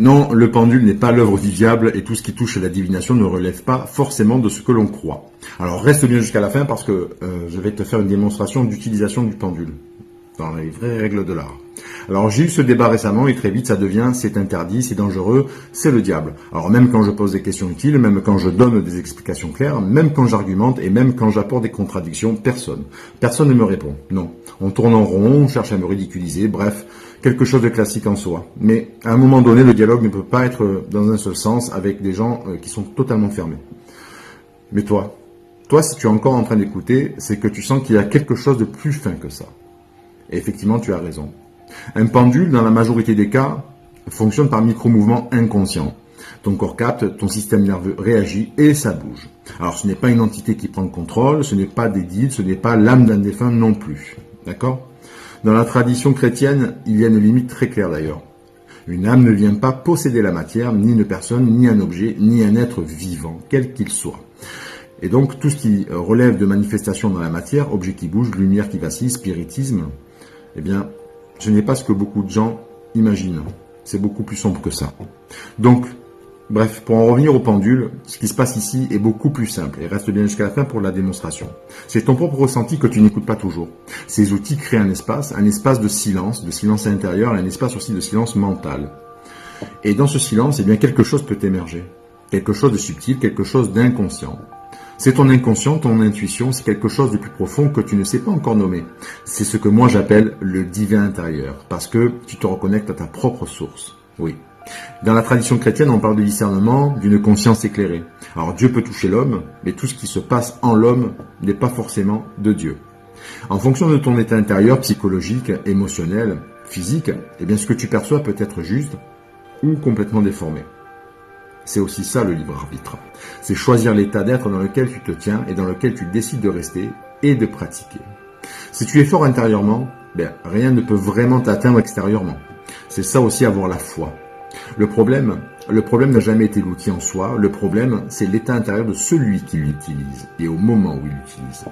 Non, le pendule n'est pas l'œuvre du diable et tout ce qui touche à la divination ne relève pas forcément de ce que l'on croit. Alors reste bien jusqu'à la fin parce que je vais te faire une démonstration d'utilisation du pendule dans les vraies règles de l'art. Alors j'ai eu ce débat récemment et très vite ça devient c'est interdit, c'est dangereux, c'est le diable. Alors même quand je pose des questions utiles, même quand je donne des explications claires, même quand j'argumente et même quand j'apporte des contradictions, personne ne me répond. Non, on tourne en rond, on cherche à me ridiculiser, bref, quelque chose de classique en soi. Mais à un moment donné, le dialogue ne peut pas être dans un seul sens avec des gens qui sont totalement fermés. Mais toi, si tu es encore en train d'écouter, c'est que tu sens qu'il y a quelque chose de plus fin que ça. Et effectivement, tu as raison. Un pendule, dans la majorité des cas, fonctionne par micro-mouvements inconscients. Ton corps capte, ton système nerveux réagit et ça bouge. Alors ce n'est pas une entité qui prend le contrôle, ce n'est pas des guides, ce n'est pas l'âme d'un défunt non plus. D'accord ? Dans la tradition chrétienne, il y a une limite très claire d'ailleurs. Une âme ne vient pas posséder la matière, ni une personne, ni un objet, ni un être vivant, quel qu'il soit. Et donc tout ce qui relève de manifestation dans la matière, objet qui bouge, lumière qui vacille, spiritisme, eh bien, ce n'est pas ce que beaucoup de gens imaginent. C'est beaucoup plus sombre que ça. Donc, bref, pour en revenir au pendule, ce qui se passe ici est beaucoup plus simple et reste bien jusqu'à la fin pour la démonstration. C'est ton propre ressenti que tu n'écoutes pas toujours. Ces outils créent un espace de silence intérieur et un espace aussi de silence mental. Et dans ce silence, eh bien, quelque chose peut émerger. Quelque chose de subtil, quelque chose d'inconscient. C'est ton inconscient, ton intuition, c'est quelque chose de plus profond que tu ne sais pas encore nommer. C'est ce que moi j'appelle le divin intérieur, parce que tu te reconnectes à ta propre source. Oui. Dans la tradition chrétienne, on parle de discernement, d'une conscience éclairée. Alors Dieu peut toucher l'homme, mais tout ce qui se passe en l'homme n'est pas forcément de Dieu. En fonction de ton état intérieur, psychologique, émotionnel, physique, eh bien ce que tu perçois peut être juste ou complètement déformé. C'est aussi ça le libre arbitre. C'est choisir l'état d'être dans lequel tu te tiens et dans lequel tu décides de rester et de pratiquer. Si tu es fort intérieurement, rien ne peut vraiment t'atteindre extérieurement. C'est ça aussi avoir la foi. Le problème n'a jamais été l'outil en soi. Le problème, c'est l'état intérieur de celui qui l'utilise et au moment où il l'utilise.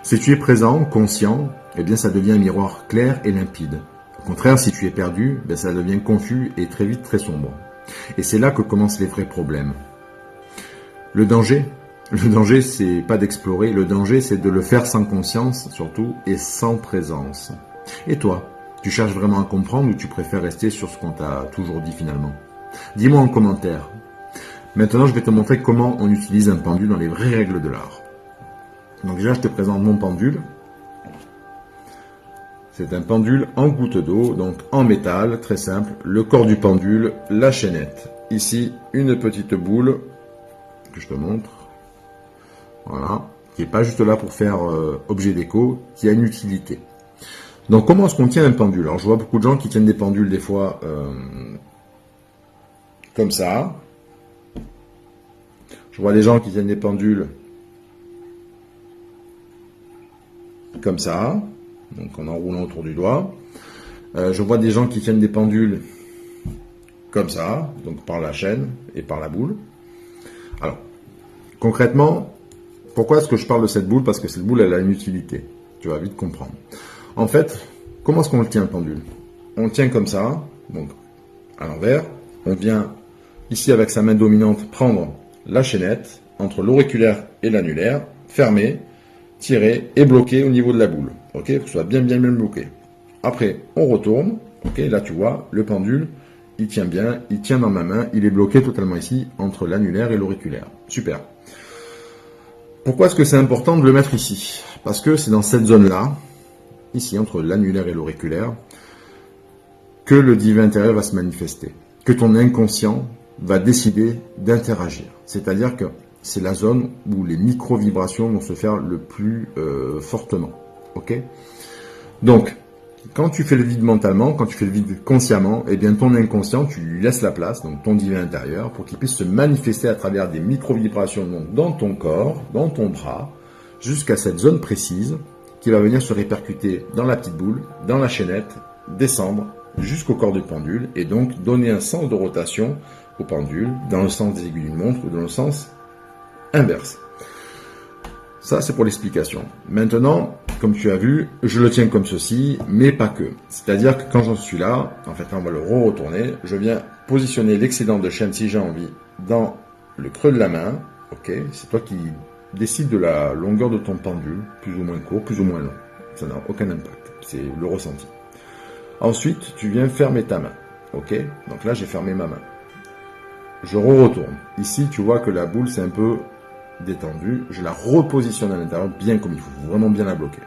Si tu es présent, conscient, eh bien ça devient un miroir clair et limpide. Au contraire, si tu es perdu, ça devient confus et très vite très sombre. Et c'est là que commencent les vrais problèmes. Le danger, c'est pas d'explorer, le danger, c'est de le faire sans conscience, surtout, et sans présence. Et toi, tu cherches vraiment à comprendre ou tu préfères rester sur ce qu'on t'a toujours dit finalement? Dis-moi en commentaire. Maintenant, je vais te montrer comment on utilise un pendule dans les vraies règles de l'art. Donc déjà, je te présente mon pendule. C'est un pendule en goutte d'eau, donc en métal, très simple. Le corps du pendule, la chaînette. Ici, une petite boule que je te montre. Voilà. Qui n'est pas juste là pour faire objet déco, qui a une utilité. Donc comment est-ce qu'on tient un pendule? Alors je vois beaucoup de gens qui tiennent des pendules des fois comme ça. Je vois des gens qui tiennent des pendules comme ça. Donc en enroulant autour du doigt. Je vois des gens qui tiennent des pendules comme ça, donc par la chaîne et par la boule. Alors, concrètement, pourquoi est-ce que je parle de cette boule? Parce que cette boule, elle a une utilité. Tu vas vite comprendre. En fait, comment est-ce qu'on le tient, le pendule? On le tient comme ça, donc à l'envers. On vient ici avec sa main dominante prendre la chaînette entre l'auriculaire et l'annulaire, fermer, tirer et bloquer au niveau de la boule. Ok, que ce soit bien bloqué. Après, on retourne. Ok, là tu vois, le pendule, il tient bien, il tient dans ma main, il est bloqué totalement ici entre l'annulaire et l'auriculaire. Super. Pourquoi est-ce que c'est important de le mettre ici? Parce que c'est dans cette zone-là, ici entre l'annulaire et l'auriculaire, que le divin intérieur va se manifester, que ton inconscient va décider d'interagir. C'est-à-dire que c'est la zone où les micro-vibrations vont se faire le plus fortement. Ok? Donc, quand tu fais le vide mentalement, quand tu fais le vide consciemment, eh bien ton inconscient, tu lui laisses la place, donc ton divin intérieur, pour qu'il puisse se manifester à travers des micro-vibrations donc dans ton corps, dans ton bras, jusqu'à cette zone précise, qui va venir se répercuter dans la petite boule, dans la chaînette, descendre jusqu'au corps du pendule, et donc donner un sens de rotation au pendule, dans le sens des aiguilles d'une montre ou dans le sens inverse. Ça, c'est pour l'explication. Maintenant, comme tu as vu, je le tiens comme ceci, mais pas que. C'est-à-dire que quand j'en suis là, en fait, là, on va le retourner. Je viens positionner l'excédent de chaîne, si j'ai envie, dans le creux de la main. Ok, c'est toi qui décides de la longueur de ton pendule, plus ou moins court, plus ou moins long. Ça n'a aucun impact. C'est le ressenti. Ensuite, tu viens fermer ta main. Ok, donc là, j'ai fermé ma main. Je retourne. Ici, tu vois que la boule, c'est un peu détendue. Je la repositionne à l'intérieur bien comme il faut. Vraiment bien la bloquer.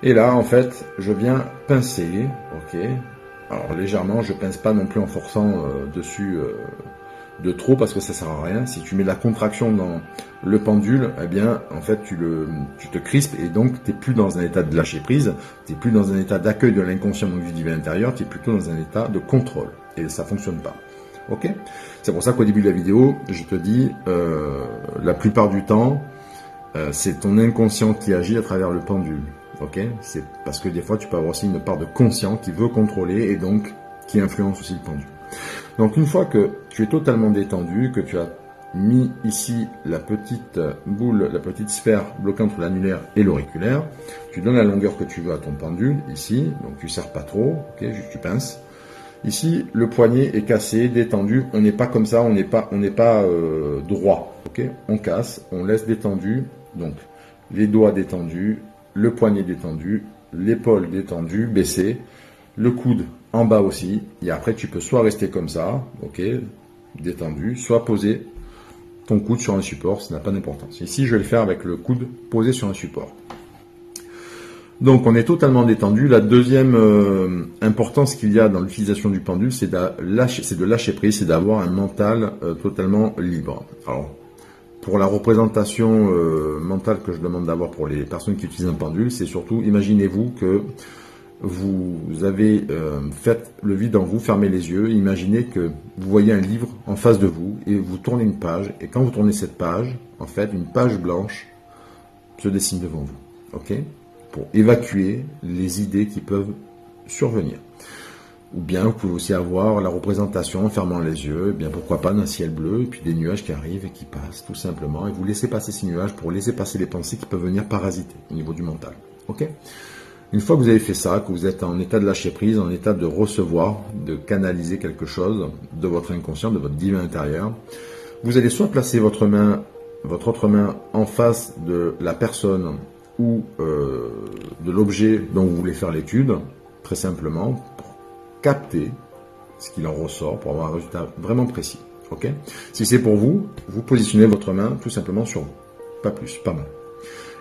Et là, en fait, je viens pincer. Ok. Alors, légèrement, je pince pas non plus en forçant dessus de trop parce que ça sert à rien. Si tu mets de la contraction dans le pendule, eh bien, en fait, tu te crispes et donc tu n'es plus dans un état de lâcher prise. Tu n'es plus dans un état d'accueil de l'inconscient, donc du divin intérieur. Tu es plutôt dans un état de contrôle. Et ça fonctionne pas. Ok, c'est pour ça qu'au début de la vidéo, je te dis, la plupart du temps, c'est ton inconscient qui agit à travers le pendule. Ok, c'est parce que des fois, tu peux avoir aussi une part de conscient qui veut contrôler et donc qui influence aussi le pendule. Donc une fois que tu es totalement détendu, que tu as mis ici la petite boule, la petite sphère bloquée entre l'annulaire et l'auriculaire, tu donnes la longueur que tu veux à ton pendule, ici, donc tu serres pas trop, ok, juste tu pinces. Ici, le poignet est cassé, détendu. On n'est pas comme ça, on n'est pas droit. Ok, on casse, on laisse détendu. Donc, les doigts détendus, le poignet détendu, l'épaule détendue, baissée, le coude en bas aussi. Et après, tu peux soit rester comme ça, ok, détendu, soit poser ton coude sur un support. Ça n'a pas d'importance. Ici, je vais le faire avec le coude posé sur un support. Donc on est totalement détendu. La deuxième importance qu'il y a dans l'utilisation du pendule, c'est de lâcher prise, c'est d'avoir un mental totalement libre. Alors, pour la représentation mentale que je demande d'avoir pour les personnes qui utilisent un pendule, c'est surtout, imaginez-vous que vous avez fait le vide en vous, fermez les yeux, imaginez que vous voyez un livre en face de vous et vous tournez une page, et quand vous tournez cette page, en fait, une page blanche se dessine devant vous. Ok ? Pour évacuer les idées qui peuvent survenir. Ou bien vous pouvez aussi avoir la représentation en fermant les yeux, et bien pourquoi pas d'un ciel bleu, et puis des nuages qui arrivent et qui passent tout simplement, et vous laissez passer ces nuages pour laisser passer les pensées qui peuvent venir parasiter au niveau du mental. Ok ? Une fois que vous avez fait ça, que vous êtes en état de lâcher prise, en état de recevoir, de canaliser quelque chose de votre inconscient, de votre divin intérieur, vous allez soit placer votre autre main en face de la personne ou de l'objet dont vous voulez faire l'étude, très simplement, pour capter ce qu'il en ressort, pour avoir un résultat vraiment précis. Ok ? Si c'est pour vous, vous positionnez votre main tout simplement sur vous. Pas plus, pas moins.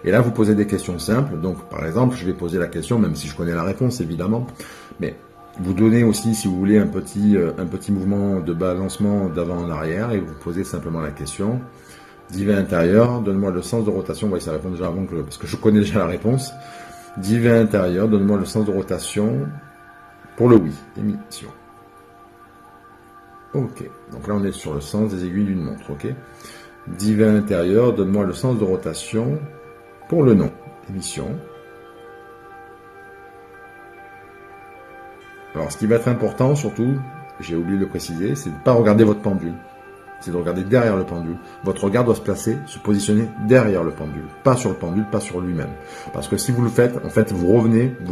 Et là, vous posez des questions simples. Donc, par exemple, je vais poser la question, même si je connais la réponse, évidemment. Mais vous donnez aussi, si vous voulez, un petit mouvement de balancement d'avant en arrière, et vous posez simplement la question. Divin intérieur, donne-moi le sens de rotation. Oui, ça répond déjà avant parce que je connais déjà la réponse. Divin intérieur, donne-moi le sens de rotation pour le oui. Émission. Ok. Donc là, on est sur le sens des aiguilles d'une montre. Ok. Divin intérieur, donne-moi le sens de rotation pour le non. Émission. Alors, ce qui va être important, surtout, j'ai oublié de le préciser, c'est de ne pas regarder votre pendule. C'est de regarder derrière le pendule. Votre regard doit se positionner derrière le pendule. Pas sur le pendule, pas sur lui-même. Parce que si vous le faites, en fait, vous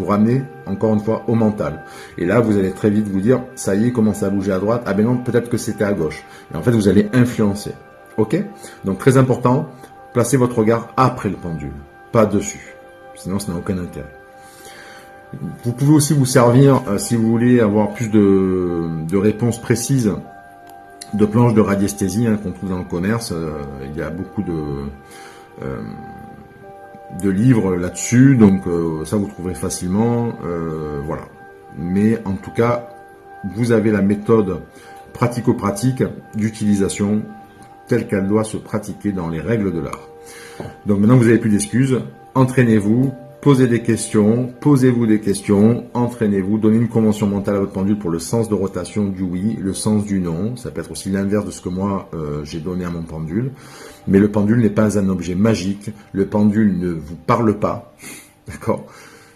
ramenez encore une fois au mental. Et là, vous allez très vite vous dire, ça y est, commence à bouger à droite. Ah ben non, peut-être que c'était à gauche. Et en fait, vous allez influencer. Ok ? Donc, très important, placez votre regard après le pendule, pas dessus. Sinon, ça n'a aucun intérêt. Vous pouvez aussi vous servir, si vous voulez avoir plus de réponses précises, de planches de radiesthésie qu'on trouve dans le commerce. Il y a beaucoup de livres là-dessus, donc ça vous trouverez facilement. Voilà. Mais en tout cas, vous avez la méthode pratico-pratique d'utilisation telle qu'elle doit se pratiquer dans les règles de l'art. Donc maintenant, vous n'avez plus d'excuses. Entraînez-vous. Posez des questions, posez-vous des questions, entraînez-vous, donnez une convention mentale à votre pendule pour le sens de rotation du oui, le sens du non. Ça peut être aussi l'inverse de ce que moi j'ai donné à mon pendule. Mais le pendule n'est pas un objet magique. Le pendule ne vous parle pas. D'accord ?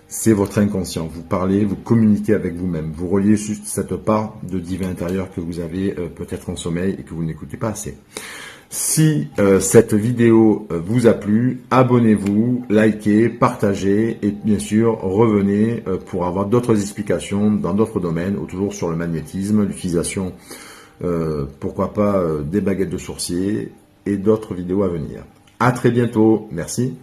C'est votre inconscient. Vous parlez, vous communiquez avec vous-même. Vous reliez juste cette part de divin intérieur que vous avez peut-être en sommeil et que vous n'écoutez pas assez. Si cette vidéo vous a plu, abonnez-vous, likez, partagez et bien sûr revenez pour avoir d'autres explications dans d'autres domaines, ou toujours sur le magnétisme, l'utilisation, pourquoi pas, des baguettes de sourcier et d'autres vidéos à venir. À très bientôt, merci.